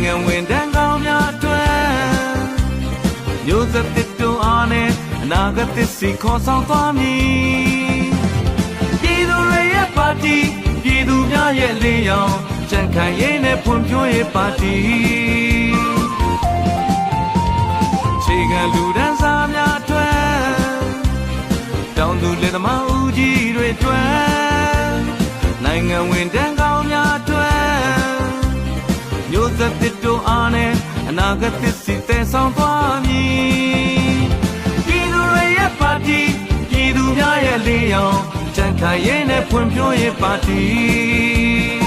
နိုင်ငံဝင်တန်းကောင်းများအတွက်မျိုးဆက်တစ်တူအားနဲ့အနာဂတ်သစ်စီခေါ်ဆောင်သွားမည်ပြည်သူတွေရဲ့ပါတီပြည်သူများရဲ့လင်းရောင်ကြံ့ခိုင်ရေးနဲ့ဖွံ့ဖြိုးရေးပါတီခြေခံလူဒန်းစားများအတွက်တောင်သူလယ်သမားဦးကြီးတွေအတွက်နိုင်ငံဝင်တန်းကောင်းများအတွက်မျိုးဆက်တစ်တူအားနဲ့အနာဂတ်သစ်စီတည်ဆောင်သွားမည်ပြည်သူတွေရဲ့ပါတီပြည်သူများရဲ့လင်းရောင်ကြံ့ခိုင်ရေးနဲ့ဖွံ့ဖြိုးရေးပါတီ